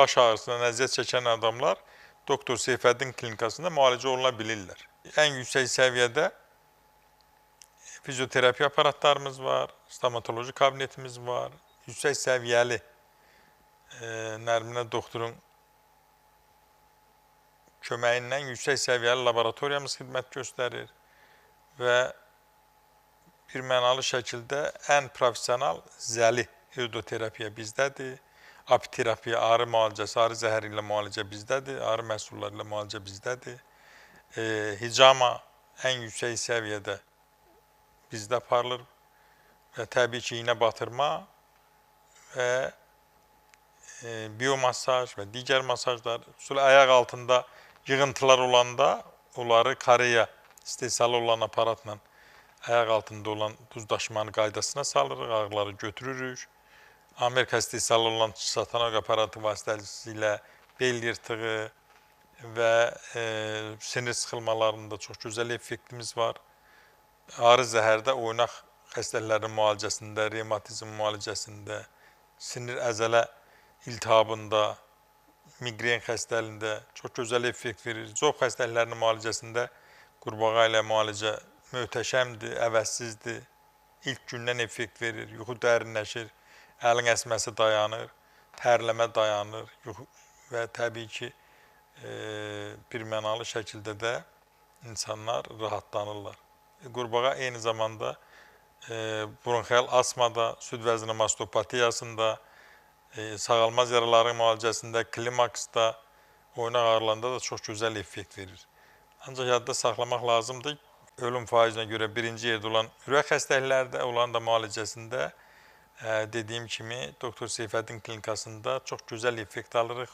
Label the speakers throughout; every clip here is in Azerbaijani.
Speaker 1: baş ağrısından əziyyət çəkən adamlar Doktor Seyfəddin klinikasında müalicə oluna bilirlər. Ən yüksək səviyyədə fizioterapiya aparatlarımız var, stomatoloji kabinetimiz var, yüksək səviyyəli Nərminə doktorun köməyindən yüksək səviyyəli laboratoriyamız xidmət göstərir və bir mənalı şəkildə ən profesional zəli iridoterapiya bizdədir. Apiterapiya, ağrı müalicəsi, ağrı zəhəri ilə müalicə bizdədir, ağrı məhsulları ilə müalicə bizdədir. Hicama ən yüksək səviyyədə bizdə aparılır və təbii ki, iynə batırma və biomasaj və digər masajlar, ayaq altında yığıntılar olanda onları karaya istehsalı olan aparatla ayaq altında olan duz daşımanın qaydasına salırıq, ağrıları götürürük. Amerika istehsalı olan satanog aparatı vasitəsilə bel yırtığı və sinir sıxılmalarında çox gözəl effektimiz var. Ağrı zəhərdə oynaq xəstəliklərinin müalicəsində, revmatizm müalicəsində, sinir əzələ iltihabında, migren xəstəliyində çox gözəl effekt verir. Zob xəstəliklərinin müalicəsində qurbağa ilə müalicə möhtəşəmdir, əvəzsizdir. İlk gündən effekt verir, yuxu dərinləşir, əlin əsməsi dayanır, tərləmə dayanır və təbii ki, bir mənalı şəkildə də insanlar rahatlanırlar. Qurbağa eyni zamanda bronxial asmada, süd vəzini mastopatiyasında, sağalmaz yaraların müalicəsində, klimaksda, oynaq ağrılarında da çox gözəl effekt verir. Ancaq yadda saxlamaq lazımdır, ölüm faizinə görə birinci yerdə olan ürək xəstəliklərdə, olan da müalicəsində dediyim kimi Doktor Seyfəddin klinikasında çox gözəl effekt alırıq.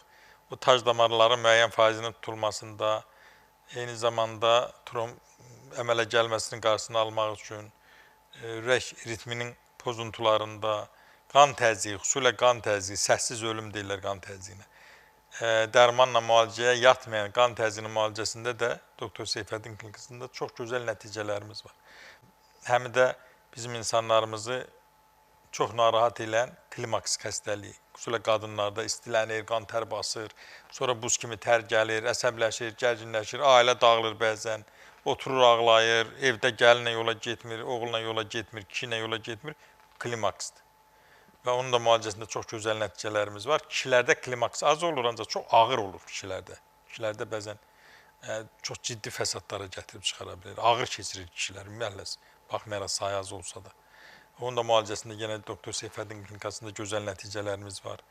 Speaker 1: Bu tac damarların müəyyən faizinin tutulmasında, eyni zamanda əmələ gəlməsinin qarşısını almaq üçün, ürək ritminin pozuntularında, qan təzyiqi, xüsusilə qan təzyiqi, səssiz ölüm deyirlər qan təzyiqinə. Dərmanla müalicəyə yatmayan qan təzyiqinin müalicəsində də Doktor Seyfəddin klinikasında çox gözəl nəticələrimiz var. Həm də bizim insanlarımızı çox narahat edən klimaks xəstəliyi, xüsusilə qadınlarda istilənir, qan tər basır, sonra buz kimi tər gəlir, əsəbləşir, gərginləşir, ailə dağılır bəzən, oturur ağlayır, evdə gəlinlə yola getmir, oğulla yola getmir, kişi ilə yola getmir, klimaksdır. Və onun da müalicəsində çox gözəl nəticələrimiz var. Kişilərdə klimaks az olur, ancaq çox ağır olur kişilərdə. Kişilərdə bəzən çox ciddi fəsadlara gətirib çıxara bilir. Ağır keçirir kişilər, ümumiyyətlə, baxmayaraq sayı az olsa da. Onun da müalicəsində yenə Doktor Seyfəddin klinikasında gözəl nəticələrimiz var.